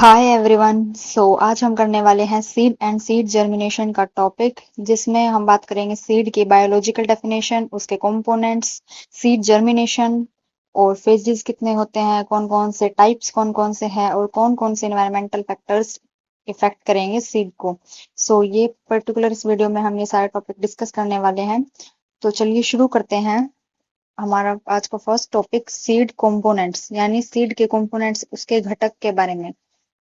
Hi everyone. आज हम करने वाले हैं सीड एंड सीड जर्मिनेशन का टॉपिक, जिसमें हम बात करेंगे सीड की बायोलॉजिकल डेफिनेशन, उसके कंपोनेंट्स, सीड जर्मिनेशन और फेजेस कितने होते हैं, कौन कौन से टाइप्स कौन कौन से हैं और कौन कौन से एनवायरमेंटल फैक्टर्स इफेक्ट करेंगे सीड को। ये पर्टिकुलर इस वीडियो में हम ये सारे टॉपिक डिस्कस करने वाले हैं। तो चलिए शुरू करते हैं। हमारा आज का फर्स्ट टॉपिक सीड कंपोनेंट्स यानी सीड के कंपोनेंट्स, उसके घटक के बारे में।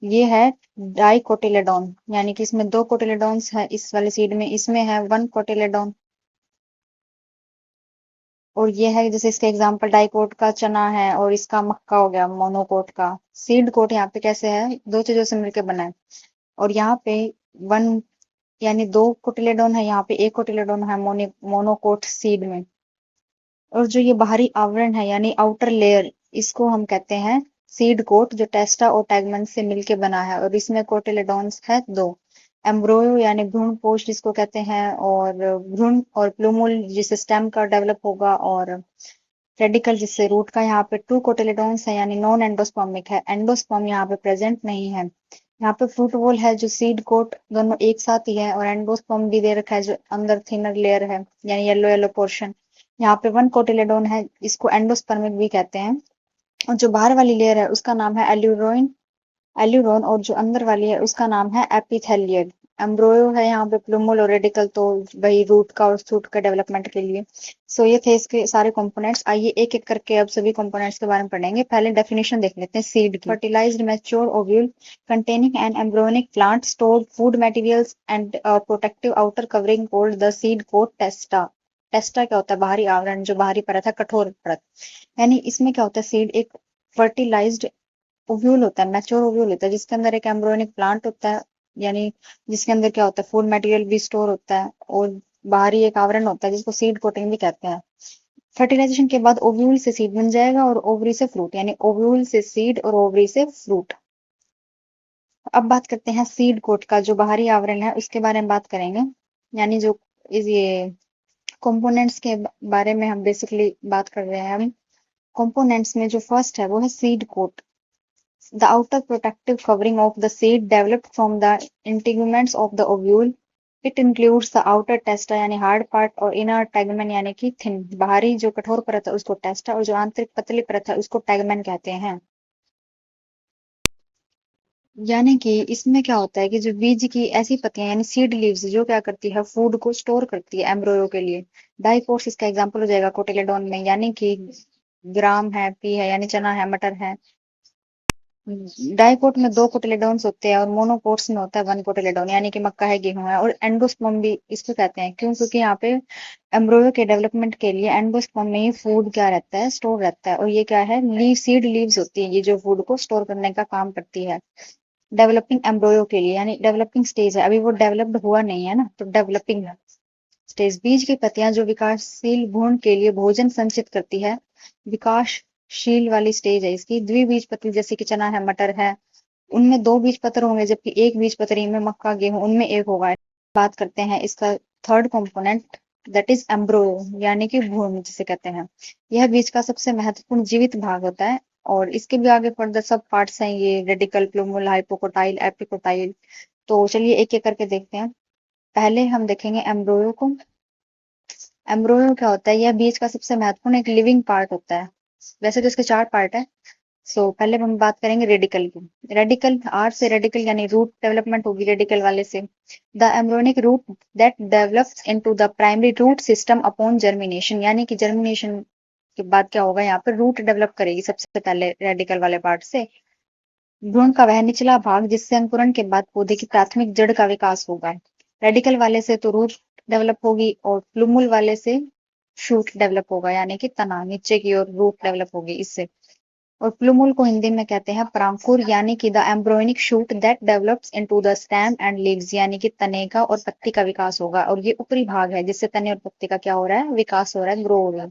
ये है डाइकोटिलेडोन, यानी कि इसमें दो कोटिलेडोन्स है इस वाले सीड में, इसमें है वन कोटिलेडोन। और ये है जैसे इसका एग्जांपल डाइकोट का चना है और इसका मक्का हो गया मोनोकोट का। सीड कोट यहाँ पे कैसे है, दो चीजों से मिलकर बना है। और यहाँ पे वन यानी दो कोटिलेडोन है, यहाँ पे एक कोटिलेडोन है मोनोकोट सीड में। और जो ये बाहरी आवरण है यानी आउटर लेयर, इसको हम कहते हैं सीड कोट, जो टेस्टा और टैगमन से मिलके बना है। और इसमें कोटिलेडोन्स है दो, एम्ब्रोयो यानी भ्रूण पोष जिसको कहते हैं, और भ्रूण और प्लूमुल जिससे स्टेम का डेवलप होगा, और रेडिकल जिससे रूट का। यहाँ पे टू कोटिलेडोन्स है यानी नॉन एंडोस्पर्मिक है, एंडोस्पर्म यहाँ पे प्रेजेंट नहीं है। यहाँ पे फ्रूट वॉल है जो सीड कोट दोनों एक साथ ही है, और एंडोस्पर्म भी दे रखा है जो अंदर थिनर लेयर है यानी येलो येलो पोर्शन। यहाँ पे वन कोटिलेडोन है, इसको एंडोस्पर्मिक भी कहते हैं। और जो बाहर वाली लेयर है उसका नाम है एल्यूरोन, और जो अंदर वाली है उसका नाम है एपिथेलियल। एम्ब्रोयो है यहाँ पे प्लूमल और रेडिकल, तो वही रूट का और शूट का डेवलपमेंट के लिए। ये थे इसके सारे कंपोनेंट्स। आइए एक एक करके अब सभी कंपोनेंट्स के बारे में पढ़ेंगे। पहले डेफिनेशन देख लेते हैं सीड की। Fertilised mature ovule containing an embryonic plant stored food materials and a protective outer covering called the seed coat testa। टेस्टा क्या होता है, बाहरी आवरण, जो बाहरी परत है, कठोर परत। यानी इसमें क्या होता है, सीड एक फर्टिलाइज्ड ओव्यूल होता है, मैच्योर ओव्यूल होता है, जिसके अंदर एक एम्ब्रियोनिक प्लांट होता है, यानी जिसके अंदर क्या होता है, फूड मटेरियल भी स्टोर होता है, और बाहरी एक आवरण होता है जिसको सीड कोटिंग भी कहते हैं। फर्टिलाइजेशन के बाद ओव्यूल से सीड बन जाएगा और ओवरी से फ्रूट, यानी ओव्यूल से सीड और ओवरी से फ्रूट। अब बात करते हैं सीड कोट का, जो बाहरी आवरण है उसके बारे में बात करेंगे। यानी जो ये कंपोनेंट्स के बारे में हम बेसिकली बात कर रहे हैं। हम कंपोनेंट्स में जो फर्स्ट है वो है seed coat, the outer protective covering of the seed developed from the integuments of the ovule। It includes the outer testa यानी हार्ड पार्ट, और inner tegmen यानी कि थिन, बाहरी जो कठोर परत है उसको टेस्टा, और जो आंतरिक पतली परत है उसको टैगमेन कहते हैं। यानी कि इसमें क्या होता है कि जो बीज की ऐसी पत्तियां यानी सीड लीव्स जो क्या करती है, फूड को स्टोर करती है एम्ब्रोयो के लिए। डाइकोट्स इसका एग्जांपल हो जाएगा कोटिलेडोन में, यानी कि ग्राम है, पी है यानी चना है, मटर है। डाइकोट में दो कोटिलेडोन्स होते हैं और मोनोकोट्स में होता है वन कोटिलेडोन, यानी कि मक्का है, गेहूं है। और एंडोस्पर्म भी इसको कहते हैं, क्यों? क्योंकि यहाँ पे एम्ब्रोयो के डेवलपमेंट के लिए एंडोस्पर्म में ही फूड क्या रहता है, स्टोर रहता है। और ये क्या है, सीड लीव्स होती है, ये जो फूड को स्टोर करने का काम करती है। डेवलपिंग एम्ब्रोयो के लिए, यानी डेवलपिंग स्टेज है, अभी वो डेवलप्ड हुआ नहीं है ना, तो डेवलपिंग स्टेज। बीज की पत्तियां जो विकासशील भ्रूण के लिए भोजन संचित करती है, विकासशील वाली स्टेज है इसकी। द्विबीजपत्री जैसे कि चना है, मटर है, उनमें दो बीज पत्र होंगे, जबकि एक बीज पत्री में मक्का, गेहूं, उनमें एक होगा। बात करते हैं इसका थर्ड कंपोनेंट, दैट इज एम्ब्रोयो, यानी कि भ्रूण जिसे कहते हैं। यह बीज का सबसे महत्वपूर्ण जीवित भाग होता है, और इसके भी आगे फर्दर सब पार्ट्स हैं, ये रेडिकल, प्लूमुल, हाइपोकोटाइल, एपिकोटाइल। तो चलिए एक एक करके देखते हैं। पहले हम देखेंगे एम्ब्रोयो को। एम्ब्रोयो क्या होता है, यह बीज का सबसे महत्वपूर्ण एक लिविंग पार्ट होता है। वैसे तो इसके चार पार्ट है। पहले हम बात करेंगे रेडिकल की। रेडिकल, आर से रेडिकल यानी रूट डेवलपमेंट होगी रेडिकल वाले से। The embryonic root that develops into the primary root system upon germination, यानी कि जर्मिनेशन के बाद क्या होगा, यहाँ पर रूट डेवलप करेगी सबसे पहले रेडिकल वाले पार्ट से। भ्रूण का वह निचला भाग जिससे अंकुरण के बाद पौधे की प्राथमिक जड़ का विकास होगा। रेडिकल वाले से तो रूट डेवलप होगी, और प्लूमुल वाले से शूट डेवलप होगा, यानी कि तना नीचे की ओर रूट डेवलप होगी इससे। और प्लूमुल को हिंदी में कहते हैं प्रांकुर, यानी कि the embryonic shoot that develops into the stem and leaves, यानी कि तने का और पत्ती का विकास होगा। और ये ऊपरी भाग है जिससे तने और पत्ती का क्या हो रहा है, विकास हो रहा है, ग्रो हो रहा है।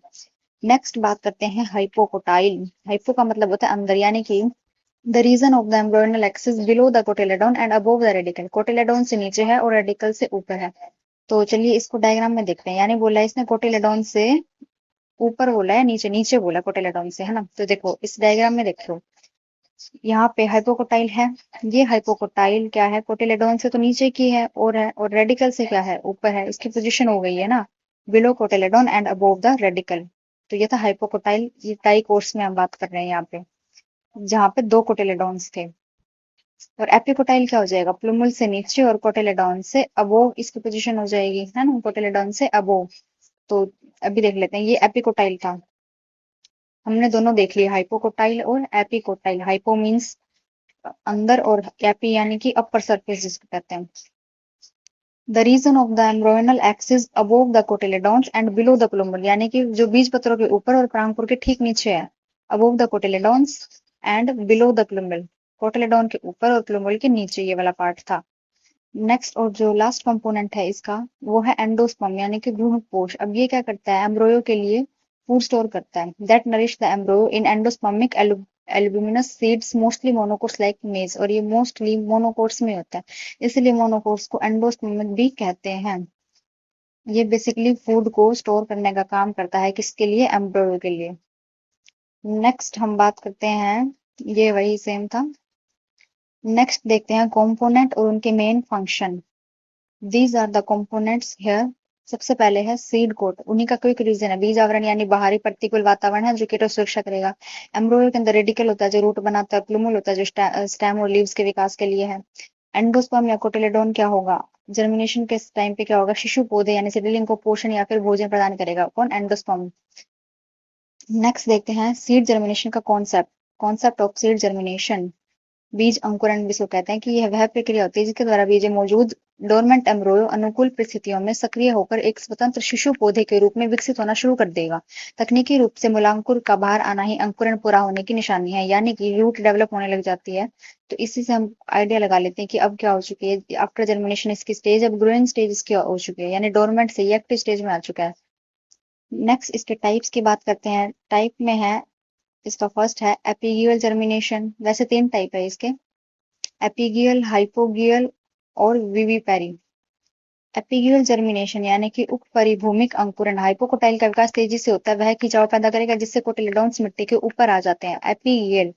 नेक्स्ट बात करते हैं हाइपोकोटाइल। हाइपो का मतलब होता है अंदर, यानी कि the region of the embryonal axis below the cotyledon and above the radicle. Cotyledon से नीचे है और रेडिकल से ऊपर है। तो चलिए इसको डायग्राम में देखते हैं। यानी बोला है इसने कोटिलेडोन से ऊपर बोला है, नीचे नीचे बोला कोटिलेडोन से, है ना। तो देखो इस डायग्राम में देखो, यहाँ पे हाइपोकोटाइल है। ये हाइपोकोटाइल क्या है, कोटिलेडोन से तो नीचे की है, और रेडिकल से क्या है, ऊपर है। इसकी पोजीशन हो गई है ना, below cotyledon and above the radical. तो ये था हाइपोकोटाइल। ये टाई कोर्स में हम बात कर रहे हैं यहाँ पे, जहाँ पे दो कोटिलेडोन्स थे। और एपिकोटाइल क्या हो जाएगा, प्लूमल से नीचे और कोटिलेडोन से अबोव इसकी पोजीशन हो जाएगी, है ना, कोटिलेडोन से अबोव। तो अभी देख लेते हैं, ये एपिकोटाइल था। हमने दोनों देख लिया, हाइपोकोटाइल और एपिकोटाइल। हाइपो मीन्स अंदर, और एपी यानी कि अपर सरफेस जिसको कहते हैं। The region of the embryonal axis above the cotyledons and below the plumule, यानी कि जो बीज पत्रों के ऊपर और परागपुर के ठीक नीचे है। Above the cotyledons and below the plumule, cotyledon के ऊपर और प्लूमल के नीचे, ये वाला पार्ट था। नेक्स्ट और जो लास्ट कंपोनेंट है इसका, वो है एंडोस्पर्म, यानी कि भ्रूणपोष। अब ये क्या करता है, एम्ब्रोयो के लिए फूड स्टोर करता है। That nourish the embryo in endospermic albuminous seeds mostly monocots like maize, और ये मोस्टली मोनोकोट्स में होता है, इसलिए मोनोकोट्स को एंडोस्पर्मिक भी कहते हैं। ये बेसिकली फूड को स्टोर करने का काम करता है, किसके लिए, एम्ब्रोयो के लिए। नेक्स्ट हम बात करते हैं, ये वही सेम था। नेक्स्ट देखते हैं कंपोनेंट और उनके main function. These are the components here. सबसे पहले है सीड कोट, उन्हीं का क्विक रीजन है, बीज आवरण यानी बाहरी प्रतिकूल वातावरण है जो कीटों से सुरक्षा करेगा। एम्ब्रोयो के अंदर रेडिकल होता है जो रूट बनाता है, प्लूमल होता है जो स्टेम और लीव्स के विकास के लिए है। एंडोस्पर्म या कोटिलेडोन क्या होगा, जर्मिनेशन के टाइम पे क्या होगा, शिशु पौधे यानी सीडलिंग को पोषण या फिर भोजन प्रदान करेगा, कौन, एंडोस्पर्म। नेक्स्ट देखते हैं सीड जर्मिनेशन का concept. Concept of seed germination, बीज अंकुरण जिसको कहते हैं, कि यह वह प्रक्रिया होती है जिसके द्वारा बीज मौजूद डोरमेंट एम्ब्रोयो अनुकूल परिस्थितियों में सक्रिय होकर एक स्वतंत्र शिशु पौधे के रूप में विकसित होना शुरू कर देगा। तकनीकी रूप से मूलांकुर का बाहर आना ही अंकुरण पूरा होने की निशानी है, यानी कि रूट डेवलप होने लग जाती है। तो इसी से हम आइडिया लगा लेते हैं कि अब क्या हो चुकी है, आफ्टर जर्मिनेशन इसकी स्टेज अब ग्रोइंग स्टेज इसकी हो चुकी है, यानी डोरमेंट से ये एक्टिव स्टेज में आ चुका है। नेक्स्ट इसके टाइप्स की बात करते हैं। टाइप में है, इसका फर्स्ट है एपिगियल जर्मिनेशन। वैसे 3 टाइप है इसके, एपिगियल, हाइपोगियल और विविपेरी। एपिगियल जर्मिनेशन यानी कि उप परिभूमिक अंकुरण। हाइपोकोटाइल का विकास तेजी से होता है, वह खिंचाव पैदा करेगा जिससे कोटिलेडोन्स मिट्टी के ऊपर आ जाते हैं। एपिगियल,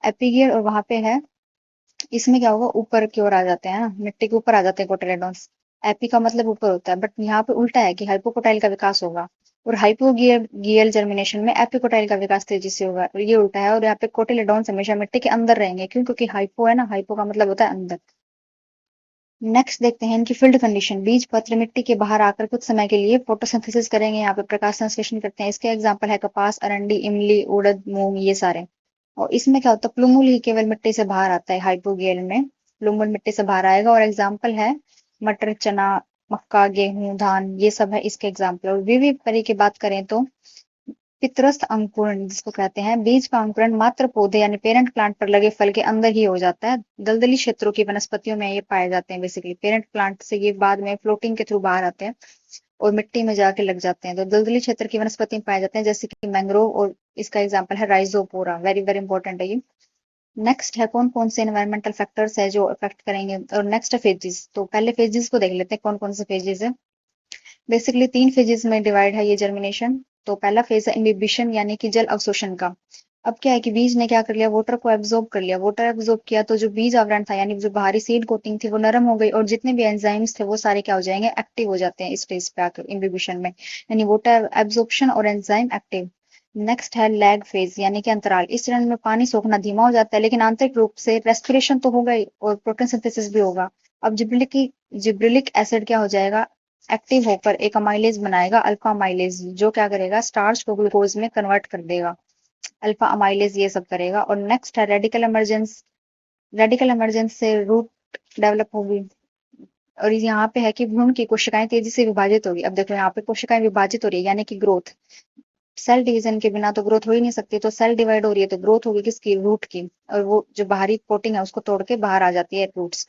एपिगियल और वहां पे है, इसमें क्या होगा, ऊपर की ओर आ जाते हैं ना, मिट्टी के ऊपर आ जाते हैं कोटिलेडोन्स। एपी का मतलब ऊपर होता है, बट यहाँ पे उल्टा है कि हाइपोकोटाइल का विकास होगा, और हाइपोगियल गियल जर्मिनेशन में एपिकोटाइल का विकास तेजी से होगा, और ये उल्टा है। और यहाँ पे कोटिलेडोन्स हमेशा मिट्टी के अंदर रहेंगे, क्यों, क्योंकि हाइपो है ना, हाइपो का मतलब होता है अंदर। नेक्स्ट देखते हैं इनकी फील्ड कंडीशन। बीज पत्र मिट्टी के बाहर आकर कुछ समय के लिए फोटोसिंथेसिस करेंगे, यहाँ पे प्रकाश संश्लेषण करते हैं। इसके एग्जांपल है कपास, अरंडी, इमली, उड़द, मूंग, ये सारे। और इसमें क्या होता है, प्लूमुल ही केवल मिट्टी से बाहर आता है, हाइपोगियल में प्लूमुल मिट्टी से बाहर आएगा। और एग्जाम्पल है मटर, चना, मक्का, गेहूं, धान, ये सब है इसके एग्जाम्पल। और विविपरी की बात करें तो पितरस्थ अंकुरण जिसको कहते हैं, बीज का अंकुरण मात्र पौधे यानी पेरेंट प्लांट पर लगे फल के अंदर ही हो जाता है। दलदली क्षेत्रों की वनस्पतियों में ये पाए जाते हैं, बेसिकली पेरेंट प्लांट से ये बाद में फ्लोटिंग के थ्रू बाहर आते हैं और मिट्टी में जाके लग जाते हैं। तो दलदली क्षेत्र की वनस्पति में पाए जाते हैं, जैसे कि मैंग्रोव, और इसका एग्जाम्पल है राइजोपोरा, वेरी वेरी इंपॉर्टेंट है ये। नेक्स्ट है कौन कौन से एनवायरमेंटल फैक्टर्स है जो अफेक्ट करेंगे, और नेक्स्ट है फेजेस। तो पहले फेजेस को देख लेते हैं, कौन कौन से फेजेस है। बेसिकली 3 फेजेस में डिवाइड है ये जर्मिनेशन। तो पहला फेज है इनहिबिशन, यानी कि जल अवशोषण का। अब क्या है कि बीज ने क्या कर लिया, वाटर को एब्जॉर्ब कर लिया। वाटर एब्जॉर्ब किया तो जो बीज आवरण था, यानी जो बाहरी सीड कोटिंग थी, वो नरम हो गई, और जितने भी एंजाइम्स थे वो सारे क्या हो जाएंगे, एक्टिव हो जाते हैं इस स्टेज पे आकर, इनहिबिशन में, यानी वाटर एब्जॉर्प्शन और एंजाइम एक्टिव। नेक्स्ट है लैग फेज, यानी कि अंतराल। इस चरण में पानी सोखना धीमा हो जाता है, लेकिन आंतरिक रूप से रेस्पिरेशन तो होगा ही और प्रोटीन सिंथेसिस भी होगा। अब जिब्रिलिक एसिड क्या हो जाएगा, एक्टिव होकर एक अमाइलेज बनाएगा, अल्फा अमाइलेज, जो क्या करेगा, स्टार्च को ग्लूकोज में कन्वर्ट कर देगा। अल्फा अमाइलेज ये सब करेगा। और नेक्स्ट है रेडिकल इमरजेंस। रेडिकल इमरजेंस से रूट डेवलप होगी, और यहाँ पे है कि भ्रूण की कोशिकाएं तेजी से विभाजित होगी। अब देखो यहाँ पे कोशिकाएं विभाजित हो रही है, यानी कि ग्रोथ। सेल डिवीजन के बिना तो ग्रोथ हो ही नहीं सकती, तो सेल डिवाइड हो रही है तो ग्रोथ होगी किसकी, रूट की, और वो जो बाहरी कोटिंग है उसको तोड़ के बाहर आ जाती है रूट्स।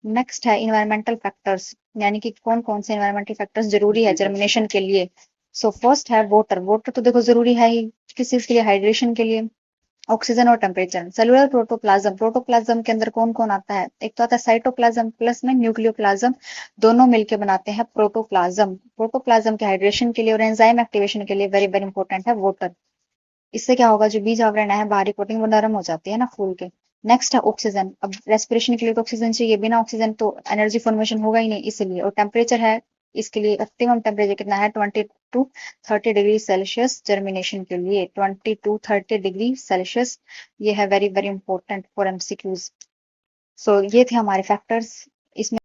नेक्स्ट है इन्वायरमेंटल फैक्टर्स, यानी कि कौन कौन से इन्वायरमेंटल फैक्टर्स जरूरी है जर्मिनेशन के लिए। सो फर्स्ट है वाटर। वाटर तो देखो जरूरी है ही, किस चीज के लिए, हाइड्रेशन के लिए। ऑक्सीजन और टेम्परेचर। सेलुलर प्रोटोप्लाज्म, प्रोटोप्लाज्म के अंदर कौन कौन आता है, एक तो आता है साइटोप्लाज्म प्लस में न्यूक्लियोप्लाज्म, दोनों मिलके बनाते हैं प्रोटोप्लाज्म। प्रोटोप्लाज्म के हाइड्रेशन के लिए और एंजाइम एक्टिवेशन के लिए वेरी वेरी इंपॉर्टेंट है वाटर। इससे क्या होगा, जो बीज आवरण है बाहरी कोटिंग वो नरम हो जाती है ना फूल के, नेक्स्ट है ऑक्सीजन। अब रेस्पिरेशन के लिए तो ऑक्सीजन चाहिए, बिना ऑक्सीजन तो एनर्जी फॉर्मेशन होगा ही नहीं, इसलिए। और टेम्परेचर है इसके लिए, ऑप्टिमम टेम्परेचर कितना है, 22 to 30 डिग्री सेल्सियस जर्मिनेशन के लिए, 22 to 30 डिग्री सेल्सियस। ये है very very important for MCQs. So ये थे हमारे फैक्टर्स। इसमें